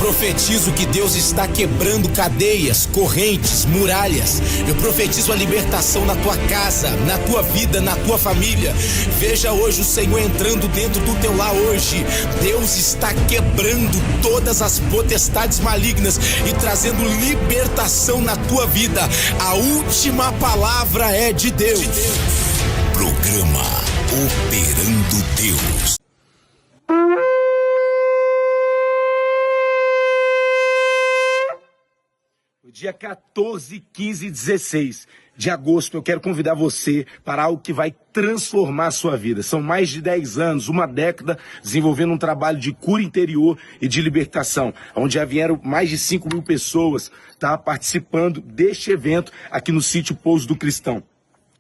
profetizo que Deus está quebrando cadeias, correntes, muralhas. Eu profetizo a libertação na tua casa, na tua vida, na tua família. Veja hoje o Senhor entrando dentro do teu lar hoje. Deus está quebrando todas as potestades malignas e trazendo libertação na tua vida. A última palavra é de Deus. Programa Operando Deus. Dia 14, 15 e 16 de agosto, eu quero convidar você para algo que vai transformar a sua vida. São mais de 10 anos, uma década, desenvolvendo um trabalho de cura interior e de libertação, onde já vieram mais de 5.000 pessoas participando deste evento aqui no sítio Pouso do Cristão.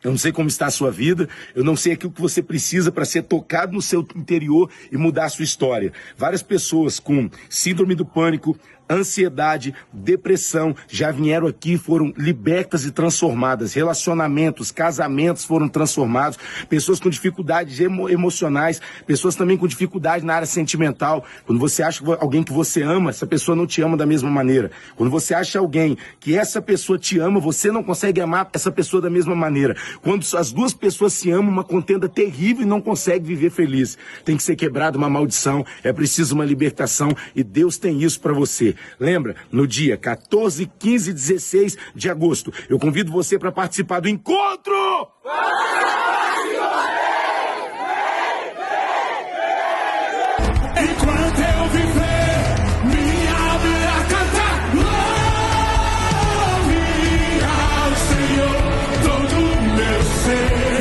Eu não sei como está a sua vida, eu não sei aquilo que você precisa para ser tocado no seu interior e mudar a sua história. Várias pessoas com síndrome do pânico, ansiedade, depressão, já vieram aqui e foram libertas e transformadas. Relacionamentos, casamentos foram transformados. Pessoas com dificuldades emocionais, pessoas também com dificuldade na área sentimental. Quando você acha alguém que você ama, essa pessoa não te ama da mesma maneira. Quando você acha alguém que essa pessoa te ama, você não consegue amar essa pessoa da mesma maneira. Quando as duas pessoas se amam, uma contenda terrível e não consegue viver feliz. Tem que ser quebrada uma maldição, é preciso uma libertação e Deus tem isso para você. Lembra, no dia 14, 15 e 16 de agosto, eu convido você para participar do encontro! Enquanto eu viver, minha alma irá cantar glória ao Senhor, todo o meu ser.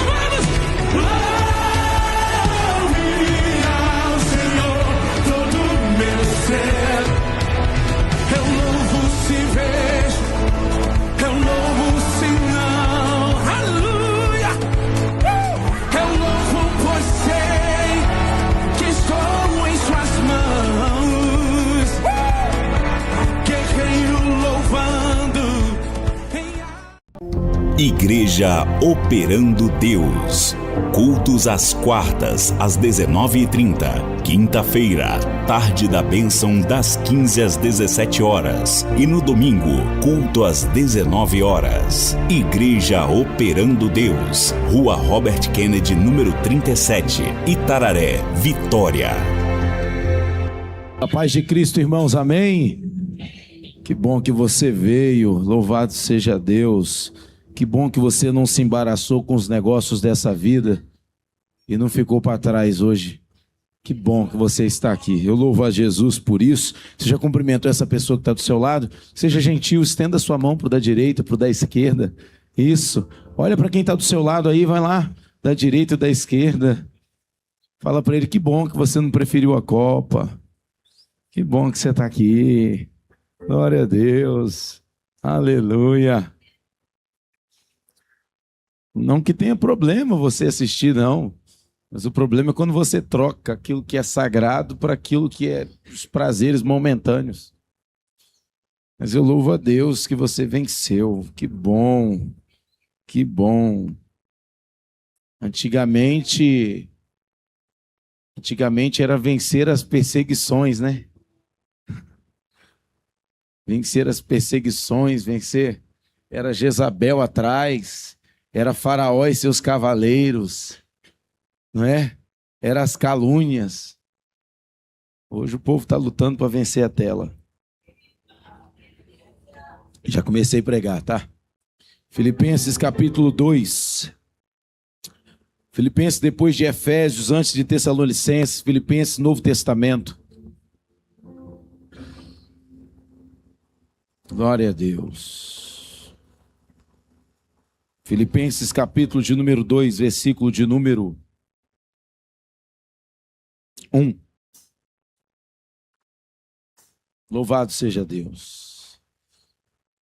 Vamos! Glória ao Senhor, todo o meu ser. Eu louvo se vejo, eu louvo se não, aleluia. Eu louvo pois sei que estou em suas mãos, guerreiro louvando. Igreja Operando Deus. Cultos às quartas, às 19h30. Quinta-feira, tarde da bênção das 15 às 17 horas. E no domingo, culto às 19 horas. Igreja Operando Deus. Rua Robert Kennedy, número 37. Itararé, Vitória. A paz de Cristo, irmãos, amém? Que bom que você veio, louvado seja Deus. Que bom que você não se embaraçou com os negócios dessa vida e não ficou para trás hoje. Que bom que você está aqui. Eu louvo a Jesus por isso. Você já cumprimentou essa pessoa que está do seu lado? Seja gentil, estenda sua mão para o da direita, para o da esquerda. Isso. Olha para quem está do seu lado aí, vai lá, da direita e da esquerda. Fala para ele, que bom que você não preferiu a Copa. Que bom que você está aqui. Glória a Deus. Aleluia. Não que tenha problema você assistir, não. Mas o problema é quando você troca aquilo que é sagrado para aquilo que é os prazeres momentâneos. Mas eu louvo a Deus que você venceu. Que bom. Que bom. Antigamente era vencer as perseguições, né? Vencer as perseguições, vencer. Era Jezabel atrás. Era Faraó e seus cavaleiros, não é? Era as calúnias. Hoje o povo está lutando para vencer a tela. Já comecei a pregar, tá? Filipenses capítulo 2. Filipenses depois de Efésios, antes de Tessalonicenses, Filipenses, Novo Testamento. Glória a Deus. Filipenses capítulo de número 2, versículo de número 1. Louvado seja Deus.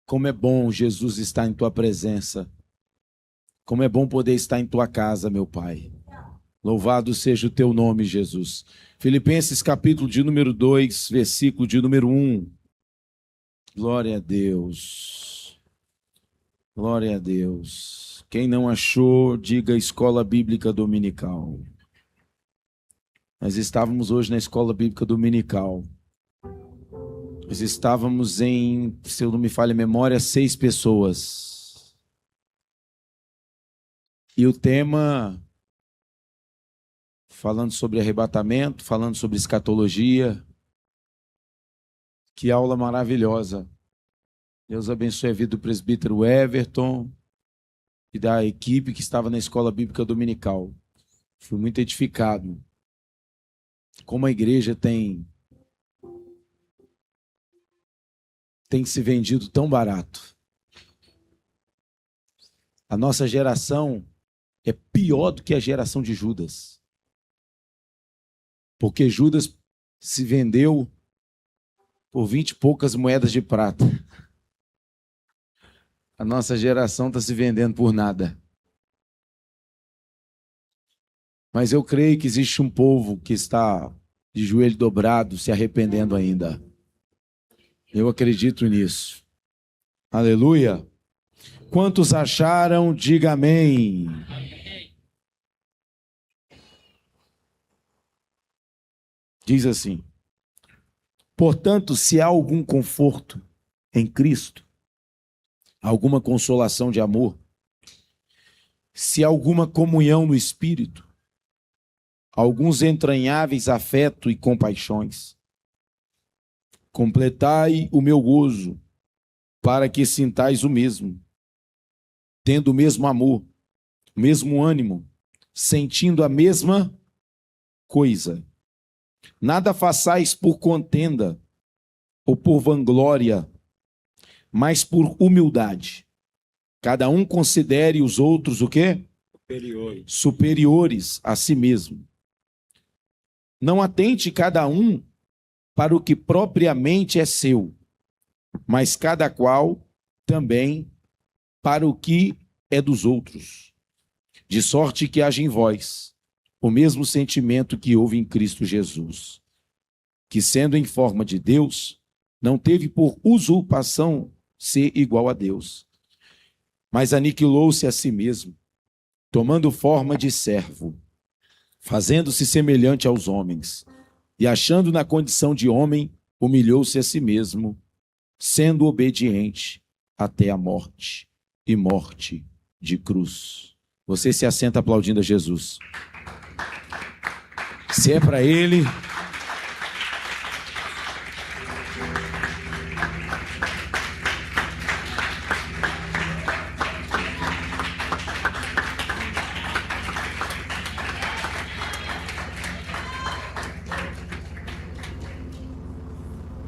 Como é bom, Jesus, estar em tua presença. Como é bom poder estar em tua casa, meu Pai. Louvado seja o teu nome, Jesus. Filipenses capítulo de número 2, versículo de número 1. Glória a Deus. Glória a Deus. Quem não achou, diga Escola Bíblica Dominical. Nós estávamos hoje na Escola Bíblica Dominical. Nós estávamos em, se eu não me falha a memória, 6 pessoas. E o tema, falando sobre arrebatamento, falando sobre escatologia. Que aula maravilhosa. Deus abençoe a vida do presbítero Everton e da equipe que estava na Escola Bíblica Dominical. Fui muito edificado. Como a igreja tem se vendido tão barato. A nossa geração é pior do que a geração de Judas. Porque Judas se vendeu por 20 e poucas moedas de prata. A nossa geração está se vendendo por nada. Mas eu creio que existe um povo que está de joelho dobrado, se arrependendo ainda. Eu acredito nisso. Aleluia. Quantos acharam, diga amém. Diz assim: portanto, se há algum conforto em Cristo, alguma consolação de amor, se há alguma comunhão no Espírito, alguns entranháveis afeto e compaixões, completai o meu gozo, para que sintais o mesmo, tendo o mesmo amor, o mesmo ânimo, sentindo a mesma coisa. Nada façais por contenda ou por vanglória, mas por humildade. Cada um considere os outros o quê? Superiores a si mesmo. Não atente cada um para o que propriamente é seu, mas cada qual também para o que é dos outros. De sorte que haja em vós o mesmo sentimento que houve em Cristo Jesus, que sendo em forma de Deus, não teve por usurpação ser igual a Deus, mas aniquilou-se a si mesmo, tomando forma de servo, fazendo-se semelhante aos homens, e achando na condição de homem, humilhou-se a si mesmo, sendo obediente até a morte, e morte de cruz. Você se assenta aplaudindo a Jesus. Se é para Ele...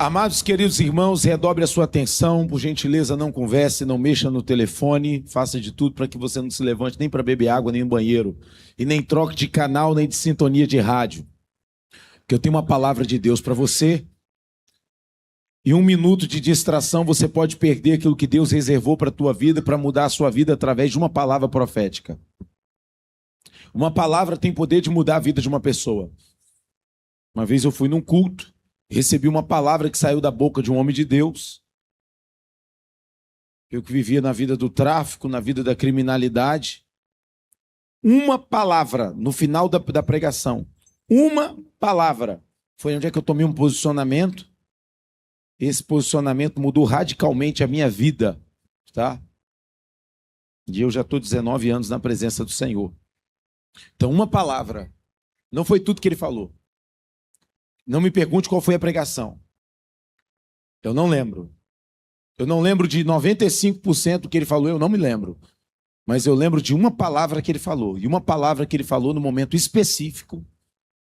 Amados queridos irmãos, redobre a sua atenção, por gentileza não converse, não mexa no telefone, faça de tudo para que você não se levante nem para beber água, nem no banheiro, e nem troque de canal, nem de sintonia de rádio. Porque eu tenho uma palavra de Deus para você, e 1 minuto de distração você pode perder aquilo que Deus reservou para a tua vida, para mudar a sua vida através de uma palavra profética. Uma palavra tem poder de mudar a vida de uma pessoa. Uma vez eu fui num culto, recebi uma palavra que saiu da boca de um homem de Deus. Eu que vivia na vida do tráfico, na vida da criminalidade. Uma palavra no final da pregação. Uma palavra. Foi onde é que eu tomei um posicionamento. Esse posicionamento mudou radicalmente a minha vida. Tá? E eu já estou 19 anos na presença do Senhor. Então, uma palavra. Não foi tudo que ele falou. Não me pergunte qual foi a pregação. Eu não lembro. Eu não lembro de 95% do que ele falou, eu não me lembro. Mas eu lembro de uma palavra que ele falou. E uma palavra que ele falou no momento específico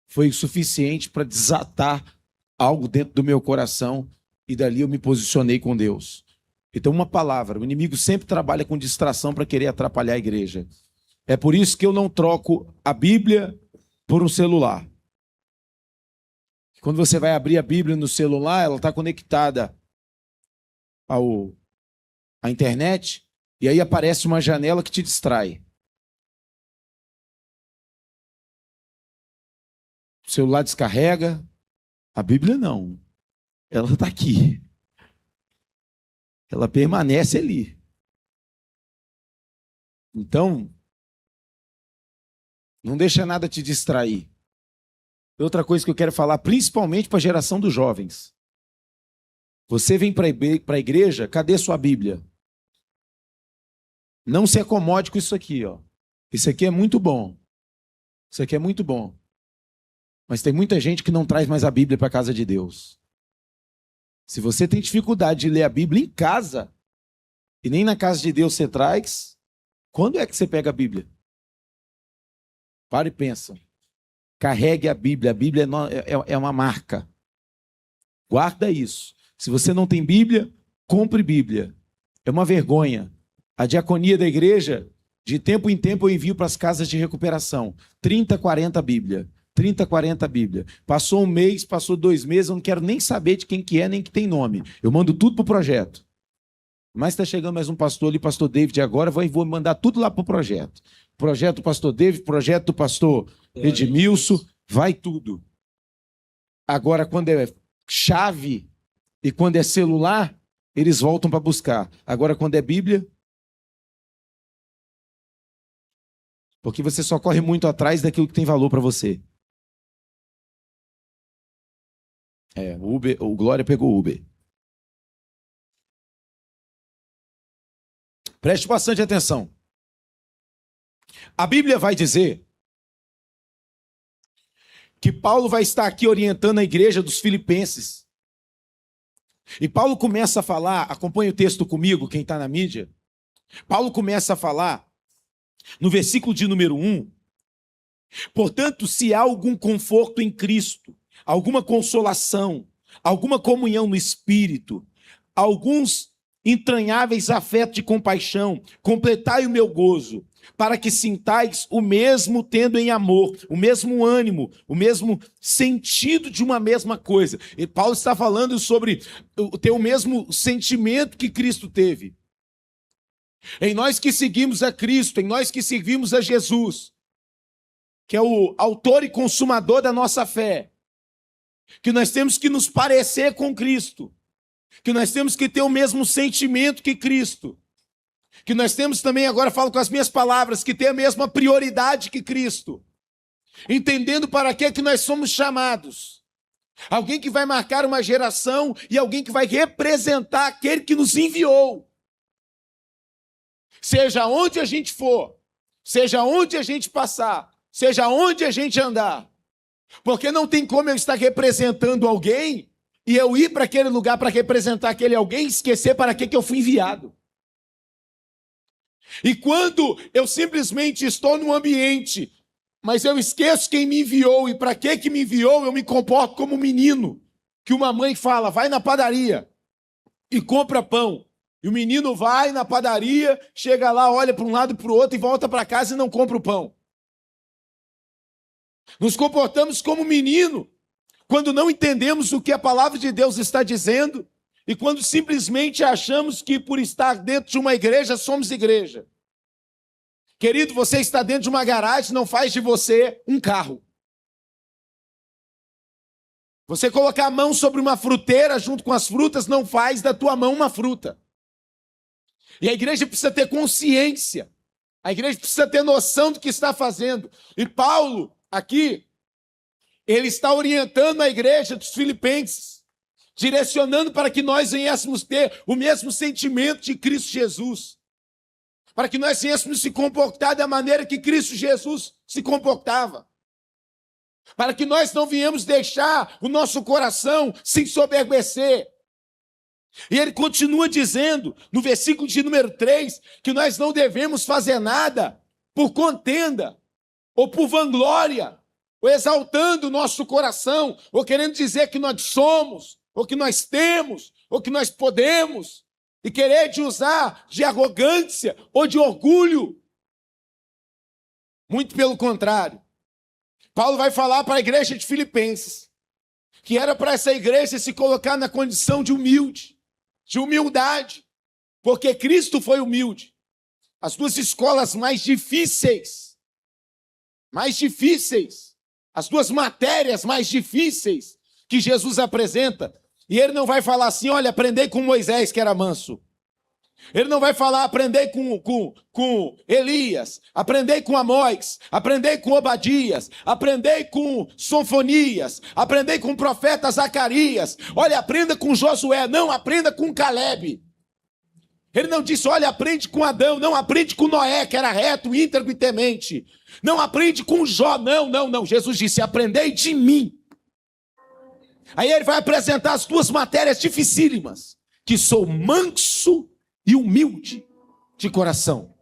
foi o suficiente para desatar algo dentro do meu coração. E dali eu me posicionei com Deus. Então, uma palavra. O inimigo sempre trabalha com distração para querer atrapalhar a igreja. É por isso que eu não troco a Bíblia por um celular. Quando você vai abrir a Bíblia no celular, ela está conectada à internet, e aí aparece uma janela que te distrai. O celular descarrega, a Bíblia não. Ela está aqui. Ela permanece ali. Então, não deixa nada te distrair. Outra coisa que eu quero falar, principalmente para a geração dos jovens. Você vem para a igreja, cadê sua Bíblia? Não se acomode com isso aqui, ó. Isso aqui é muito bom. Isso aqui é muito bom. Mas tem muita gente que não traz mais a Bíblia para a casa de Deus. Se você tem dificuldade de ler a Bíblia em casa, e nem na casa de Deus você traz, quando é que você pega a Bíblia? Para e pensa. Carregue a Bíblia é uma marca. Guarda isso. Se você não tem Bíblia, compre Bíblia. É uma vergonha. A diaconia da igreja, de tempo em tempo eu envio para as casas de recuperação. 30, 40 Bíblia. 30, 40 Bíblia. Passou um mês, passou 2 meses, eu não quero nem saber de quem que é, nem que tem nome. Eu mando tudo para o projeto. Mas está chegando mais um pastor ali, pastor David, agora vou mandar tudo lá para o projeto. Projeto do pastor David, projeto do pastor Edmilson, vai tudo. Agora, quando é chave e quando é celular, eles voltam para buscar. Agora, quando é Bíblia, porque você só corre muito atrás daquilo que tem valor para você. O Glória pegou o Uber. Preste bastante atenção. A Bíblia vai dizer que Paulo vai estar aqui orientando a igreja dos Filipenses. E Paulo começa a falar, acompanha o texto comigo, quem está na mídia. Paulo começa a falar, no versículo de número 1, portanto, se há algum conforto em Cristo, alguma consolação, alguma comunhão no Espírito, alguns entranháveis afetos de compaixão, completai o meu gozo, para que sintais o mesmo tendo em amor, o mesmo ânimo, o mesmo sentido de uma mesma coisa. E Paulo está falando sobre ter o mesmo sentimento que Cristo teve. Em nós que seguimos a Cristo, em nós que servimos a Jesus, que é o autor e consumador da nossa fé, que nós temos que nos parecer com Cristo, que nós temos que ter o mesmo sentimento que Cristo, que nós temos também, agora falo com as minhas palavras, que ter a mesma prioridade que Cristo, entendendo para que nós somos chamados. Alguém que vai marcar uma geração e alguém que vai representar aquele que nos enviou. Seja onde a gente for, seja onde a gente passar, seja onde a gente andar. Porque não tem como eu estar representando alguém e eu ir para aquele lugar para representar aquele alguém e esquecer para que eu fui enviado. E quando eu simplesmente estou num ambiente, mas eu esqueço quem me enviou e para que me enviou, eu me comporto como um menino, que uma mãe fala, vai na padaria e compra pão. E o menino vai na padaria, chega lá, olha para um lado e para o outro e volta para casa e não compra o pão. Nos comportamos como menino quando não entendemos o que a palavra de Deus está dizendo e quando simplesmente achamos que por estar dentro de uma igreja somos igreja. Querido, você está dentro de uma garagem, não faz de você um carro. Você colocar a mão sobre uma fruteira junto com as frutas não faz da tua mão uma fruta. E a igreja precisa ter consciência. A igreja precisa ter noção do que está fazendo. E Paulo, aqui, ele está orientando a igreja dos Filipenses, direcionando para que nós venhamos ter o mesmo sentimento de Cristo Jesus. Para que nós venhamos se comportar da maneira que Cristo Jesus se comportava. Para que nós não venhamos deixar o nosso coração se ensoberbecer. E ele continua dizendo, no versículo de número 3, que nós não devemos fazer nada por contenda, ou por vanglória, ou exaltando o nosso coração, ou querendo dizer que nós somos, ou que nós temos, ou que nós podemos, e querer de usar de arrogância ou de orgulho. Muito pelo contrário. Paulo vai falar para a igreja de Filipenses, que era para essa igreja se colocar na condição de humildade, porque Cristo foi humilde. As duas escolas mais difíceis, as duas matérias mais difíceis que Jesus apresenta, e ele não vai falar assim, olha, aprendei com Moisés que era manso. Ele não vai falar, aprendei com Elias, aprendei com Amós, aprendei com Obadias, aprendei com Sofonias, aprendei com o profeta Zacarias. Olha, aprenda com Josué, não, aprenda com Caleb. Ele não disse, olha, aprende com Adão, não, aprende com Noé, que era reto, íntegro e temente. Não, aprende com Jó, não. Jesus disse, aprendei de mim. Aí ele vai apresentar as duas matérias dificílimas, que sou manso e humilde de coração.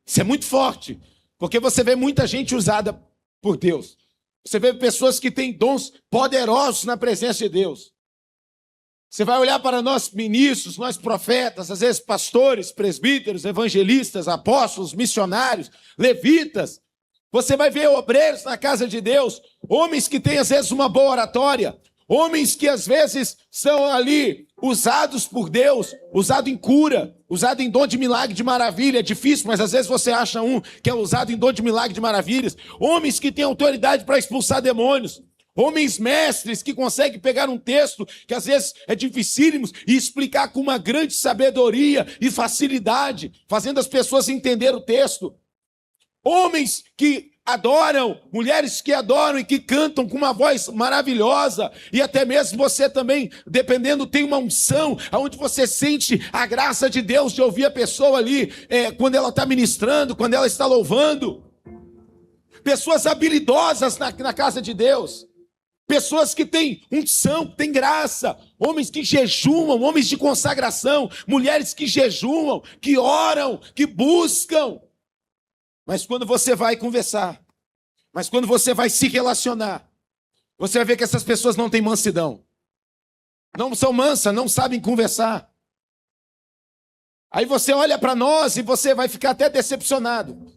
Isso é muito forte, porque você vê muita gente usada por Deus. Você vê pessoas que têm dons poderosos na presença de Deus. Você vai olhar para nós ministros, nós profetas, às vezes pastores, presbíteros, evangelistas, apóstolos, missionários, levitas. Você vai ver obreiros na casa de Deus, homens que têm às vezes uma boa oratória, homens que às vezes são ali usados por Deus, usado em cura, usado em dom de milagre, de maravilha. É difícil, mas às vezes você acha um que é usado em dom de milagre, de maravilhas. Homens que têm autoridade para expulsar demônios. Homens mestres que conseguem pegar um texto que às vezes é dificílimo e explicar com uma grande sabedoria e facilidade, fazendo as pessoas entender o texto. Homens que adoram, mulheres que adoram e que cantam com uma voz maravilhosa, e até mesmo você também, dependendo, tem uma unção, onde você sente a graça de Deus de ouvir a pessoa ali, quando ela está ministrando, quando ela está louvando. Pessoas habilidosas na casa de Deus, pessoas que têm unção, que têm graça, homens que jejuam, homens de consagração, mulheres que jejuam, que oram, que buscam. Mas quando você vai conversar, mas quando você vai se relacionar, você vai ver que essas pessoas não têm mansidão. Não são mansas, não sabem conversar. Aí você olha para nós e você vai ficar até decepcionado.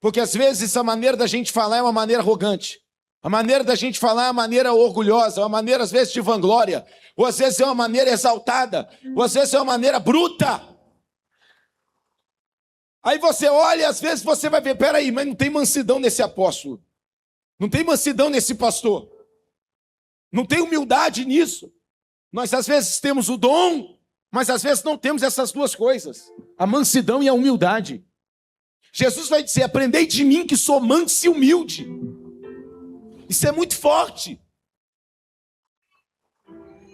Porque às vezes a maneira da gente falar é uma maneira arrogante. A maneira da gente falar é uma maneira orgulhosa, é uma maneira às vezes de vanglória, ou às vezes é uma maneira exaltada, ou às vezes é uma maneira bruta. Aí você olha e às vezes você vai ver, peraí, mas não tem mansidão nesse apóstolo. Não tem mansidão nesse pastor. Não tem humildade nisso. Nós às vezes temos o dom, mas às vezes não temos essas duas coisas. A mansidão e a humildade. Jesus vai dizer, aprendei de mim que sou manso e humilde. Isso é muito forte.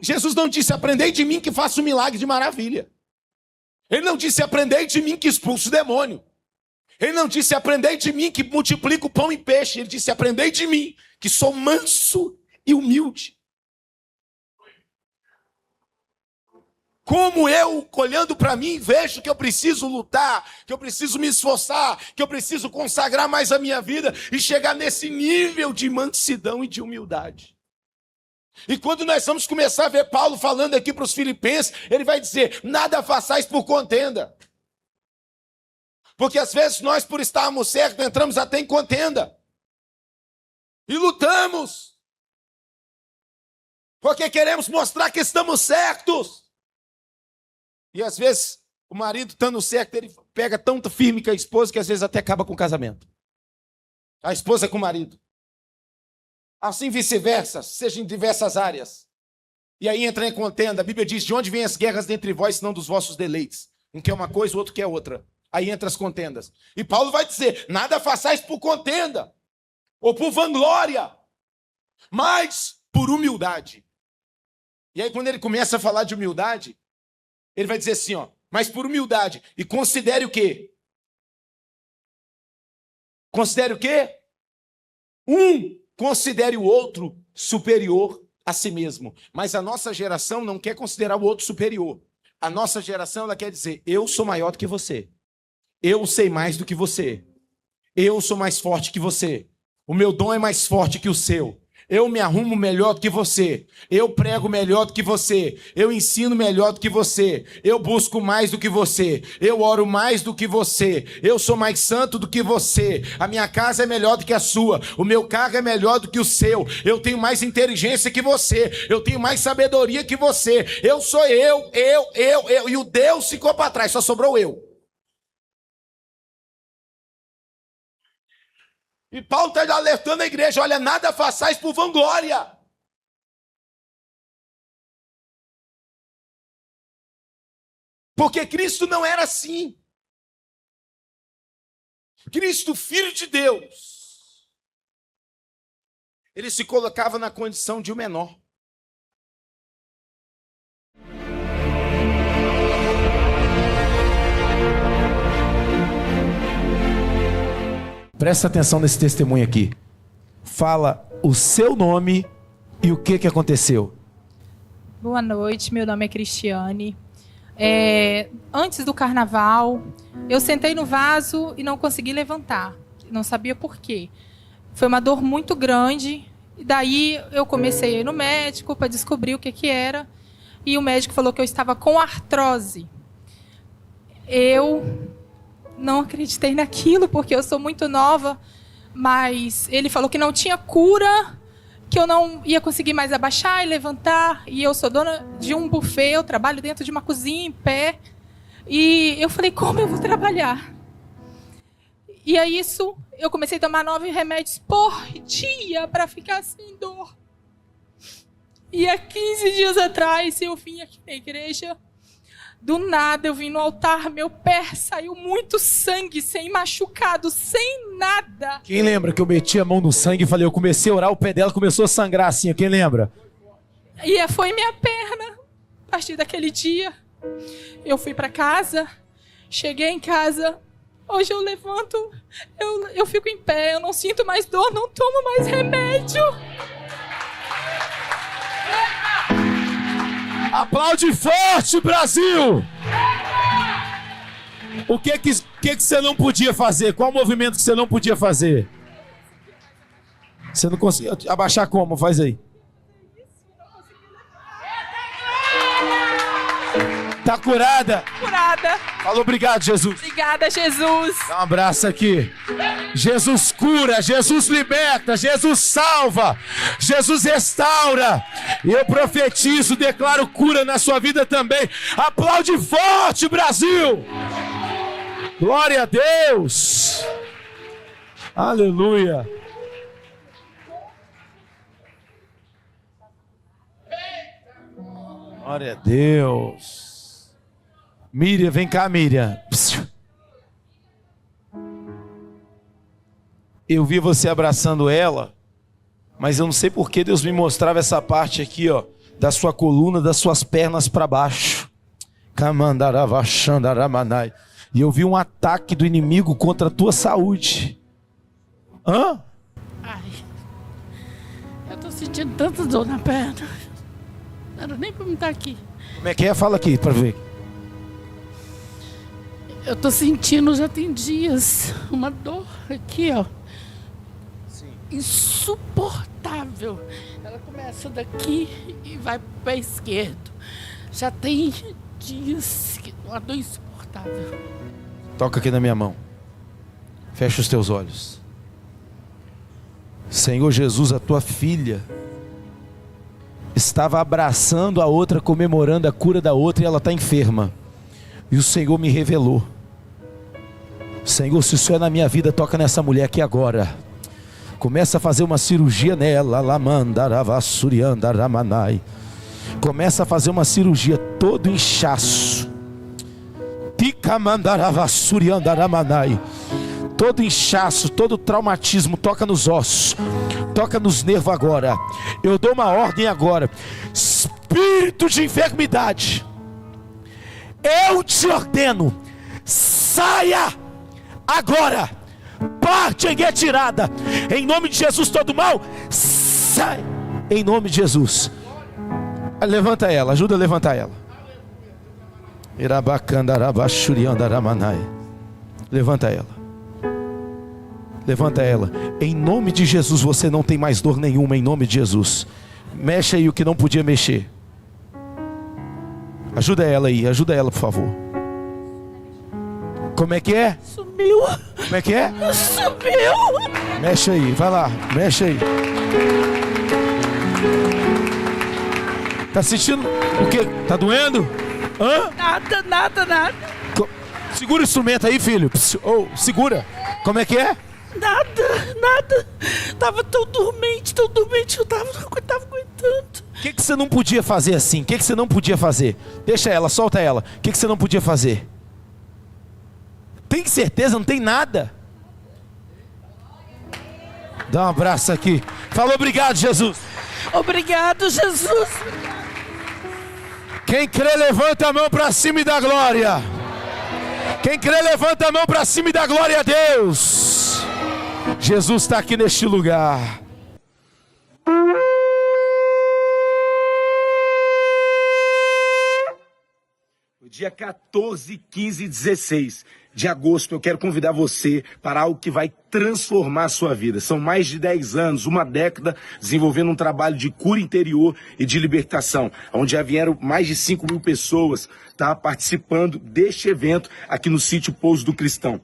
Jesus não disse, aprendei de mim que faço um milagre de maravilha. Ele não disse, aprendei de mim que expulso o demônio. Ele não disse, aprendei de mim que multiplico pão e peixe. Ele disse, aprendei de mim que sou manso e humilde. Como eu, olhando para mim, vejo que eu preciso lutar, que eu preciso me esforçar, que eu preciso consagrar mais a minha vida e chegar nesse nível de mansidão e de humildade. E quando nós vamos começar a ver Paulo falando aqui para os filipenses, ele vai dizer, nada façais por contenda. Porque às vezes nós, por estarmos certos, entramos até em contenda. E lutamos. Porque queremos mostrar que estamos certos. E às vezes, o marido estando certo, ele pega tanto firme com a esposa que às vezes até acaba com o casamento. A esposa com o marido. Assim vice-versa, seja em diversas áreas. E aí entra em contenda. A Bíblia diz, de onde vêm as guerras dentre vós, senão dos vossos deleites? Um quer uma coisa, o outro quer outra. Aí entra as contendas. E Paulo vai dizer, nada façais por contenda, ou por vanglória, mas por humildade. E aí quando ele começa a falar de humildade, ele vai dizer assim, mas por humildade. E considere o quê? Considere o quê? Considere o outro superior a si mesmo. Mas a nossa geração não quer considerar o outro superior. A nossa geração, ela quer dizer, eu sou maior do que você. Eu sei mais do que você. Eu sou mais forte que você. O meu dom é mais forte que o seu. Eu me arrumo melhor do que você. Eu prego melhor do que você. Eu ensino melhor do que você. Eu busco mais do que você. Eu oro mais do que você. Eu sou mais santo do que você. A minha casa é melhor do que a sua. O meu carro é melhor do que o seu. Eu tenho mais inteligência que você. Eu tenho mais sabedoria que você. Eu sou eu. E o Deus ficou para trás. Só sobrou eu. E Paulo está alertando a igreja, olha, nada façais por vanglória. Porque Cristo não era assim. Cristo, Filho de Deus, ele se colocava na condição de um menor. Presta atenção nesse testemunho aqui. Fala o seu nome e o que aconteceu. Boa noite, meu nome é Cristiane. Antes do carnaval, eu sentei no vaso e não consegui levantar. Não sabia por quê. Foi uma dor muito grande. E daí eu comecei a ir no médico para descobrir o que era. E o médico falou que eu estava com artrose. Eu não acreditei naquilo, porque eu sou muito nova. Mas ele falou que não tinha cura, que eu não ia conseguir mais abaixar e levantar. E eu sou dona de um buffet, eu trabalho dentro de uma cozinha em pé. E eu falei, como eu vou trabalhar? E aí eu comecei a tomar 9 remédios por dia para ficar sem dor. E há 15 dias atrás eu vim aqui na igreja. Do nada eu vim no altar, meu pé saiu muito sangue, sem machucado, sem nada. Quem lembra que eu meti a mão no sangue e falei, eu comecei a orar, o pé dela começou a sangrar assim, quem lembra? E foi minha perna. A partir daquele dia, eu fui para casa, cheguei em casa, hoje eu levanto, eu fico em pé, eu não sinto mais dor, não tomo mais remédio. Aplaude forte, Brasil! O que você não podia fazer? Qual movimento que você não podia fazer? Você não conseguia abaixar como? Faz aí. Tá curada? Curada. Fala obrigado, Jesus. Obrigada, Jesus. Dá um abraço aqui. Jesus cura, Jesus liberta, Jesus salva, Jesus restaura. E eu profetizo, declaro cura na sua vida também. Aplaude forte, Brasil. Glória a Deus. Aleluia. Glória a Deus. Miriam, vem cá, Miriam. Eu vi você abraçando ela, mas eu não sei por que Deus me mostrava essa parte aqui, ó, da sua coluna, das suas pernas para baixo. E eu vi um ataque do inimigo contra a tua saúde. Hã? Ai, eu tô sentindo tanta dor na perna. Não era nem pra me estar aqui. Como é que é? Fala aqui para ver. Eu tô sentindo, já tem dias, uma dor aqui, ó. Sim. Insuportável. Ela começa daqui e vai pro pé esquerdo. Já tem dias que uma dor insuportável. Toca aqui na minha mão. Fecha os teus olhos. Senhor Jesus, a tua filha estava abraçando a outra, comemorando a cura da outra, e ela está enferma. E o Senhor me revelou. Senhor, se isso é na minha vida, toca nessa mulher aqui agora. Começa a fazer uma cirurgia nela. Começa a fazer uma cirurgia, todo inchaço. Todo inchaço, todo traumatismo, toca nos ossos, toca nos nervos agora. Eu dou uma ordem agora. Espírito de enfermidade, eu te ordeno, saia agora, parte em retirada, em nome de Jesus. Todo mal, sai, em nome de Jesus. Levanta ela, ajuda a levantar ela. Levanta ela. Levanta ela. Em nome de Jesus, você não tem mais dor nenhuma, em nome de Jesus. Mexe aí o que não podia mexer. Ajuda ela aí, ajuda ela, por favor. Como é que é? Sumiu. Como é que é? Sumiu. Mexe aí, vai lá, mexe aí. Tá sentindo o quê? Tá doendo? Hã? Nada. Segura o instrumento aí, filho. Oh, segura. Como é que é? Nada. Tava tão dormente, eu não tava aguentando. O que você não podia fazer assim? O que você não podia fazer? Deixa ela, solta ela. O que você não podia fazer? Tem certeza? Não tem nada? Dá um abraço aqui. Fala obrigado, Jesus. Obrigado, Jesus. Quem crê, levanta a mão para cima e dá glória. Quem crê, levanta a mão para cima e dá glória a Deus. Jesus está aqui neste lugar. No dia 14, 15 e 16 de agosto, eu quero convidar você para algo que vai transformar a sua vida. São mais de 10 anos, uma década, desenvolvendo um trabalho de cura interior e de libertação, onde já vieram mais de 5.000 pessoas participando deste evento aqui no sítio Pouso do Cristão.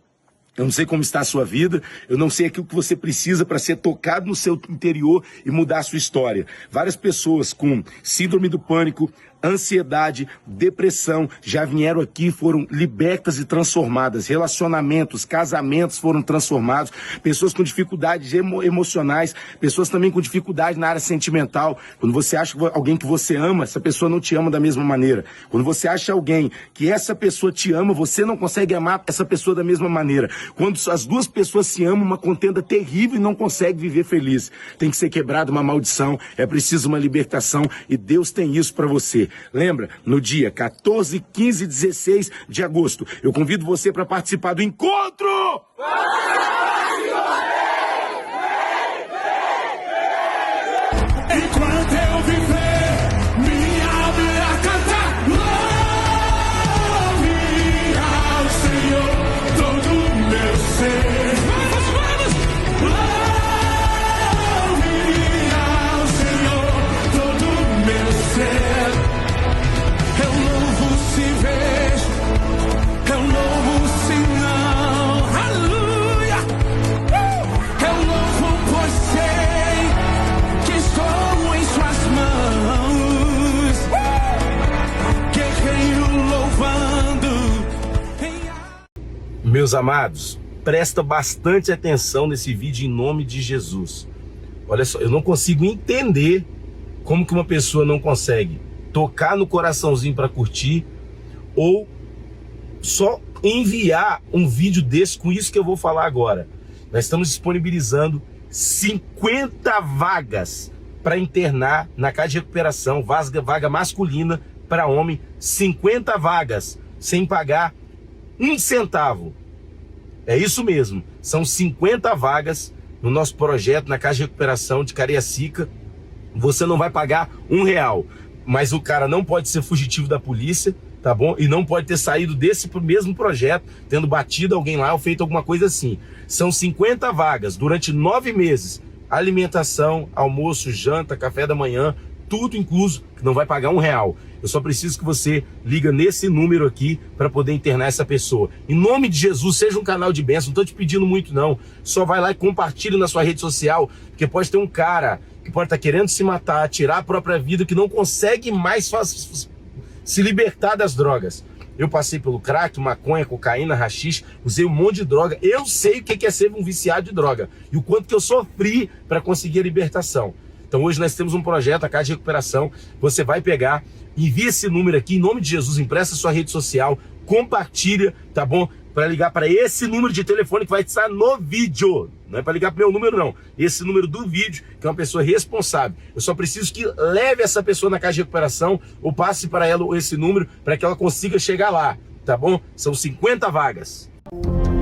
Eu não sei como está a sua vida, eu não sei aquilo que você precisa para ser tocado no seu interior e mudar a sua história. Várias pessoas com síndrome do pânico, ansiedade, depressão, já vieram aqui, foram libertas e transformadas. Relacionamentos, casamentos foram transformados. Pessoas com dificuldades emocionais, pessoas também com dificuldade na área sentimental. Quando você acha alguém que você ama, essa pessoa não te ama da mesma maneira. Quando você acha alguém que essa pessoa te ama, você não consegue amar essa pessoa da mesma maneira. Quando as duas pessoas se amam, uma contenda terrível e não consegue viver feliz. Tem que ser quebrada uma maldição, é preciso uma libertação e Deus tem isso para você. Lembra? No dia 14, 15 e 16 de agosto, eu convido você para participar do encontro! Enquanto eu viver, minha alma irá cantar. Louve ao Senhor todo o meu ser. Louve ao Senhor todo o meu ser. Eu louvo se vejo, eu louvo se não. Aleluia! Eu louvo pois sei que estou em suas mãos. Guerreiro louvando. Meus amados, presta bastante atenção nesse vídeo em nome de Jesus. Olha só, eu não consigo entender como que uma pessoa não consegue tocar no coraçãozinho para curtir ou só enviar um vídeo desse com isso que eu vou falar agora. Nós estamos disponibilizando 50 vagas para internar na casa de recuperação, vaga masculina para homem, 50 vagas sem pagar um centavo. É isso mesmo, são 50 vagas no nosso projeto na casa de recuperação de Cariacica. Você não vai pagar R$1, mas o cara não pode ser fugitivo da polícia, tá bom? E não pode ter saído desse mesmo projeto, tendo batido alguém lá ou feito alguma coisa assim. São 50 vagas durante 9 meses. Alimentação, almoço, janta, café da manhã, tudo incluso, que não vai pagar R$1. Eu só preciso que você liga nesse número aqui para poder internar essa pessoa. Em nome de Jesus, seja um canal de bênção. Não estou te pedindo muito não. Só vai lá e compartilha na sua rede social, porque pode ter um cara que pode estar querendo se matar, tirar a própria vida, que não consegue mais se libertar das drogas. Eu passei pelo crack, maconha, cocaína, haxixe, usei um monte de droga. Eu sei o que é ser um viciado de droga e o quanto que eu sofri para conseguir a libertação. Então hoje nós temos um projeto, a Casa de Recuperação. Você vai pegar, envia esse número aqui, em nome de Jesus, empresta sua rede social, compartilha, tá bom? Para ligar para esse número de telefone que vai estar no vídeo. Não é para ligar para o meu número, não. Esse número do vídeo, que é uma pessoa responsável. Eu só preciso que leve essa pessoa na Casa de Recuperação ou passe para ela esse número para que ela consiga chegar lá, tá bom? São 50 vagas.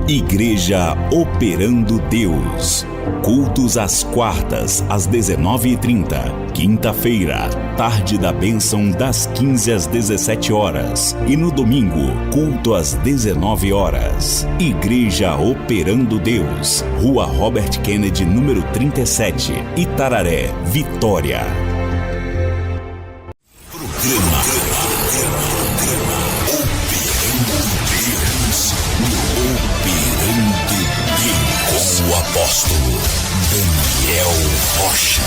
Igreja Operando Deus. Cultos às quartas, às 19h30. Quinta-feira, tarde da bênção das 15 às 17 horas. E no domingo, culto às 19 horas. Igreja Operando Deus. Rua Robert Kennedy, número 37. Itararé, Vitória. Programa com o apóstolo Daniel Rocha.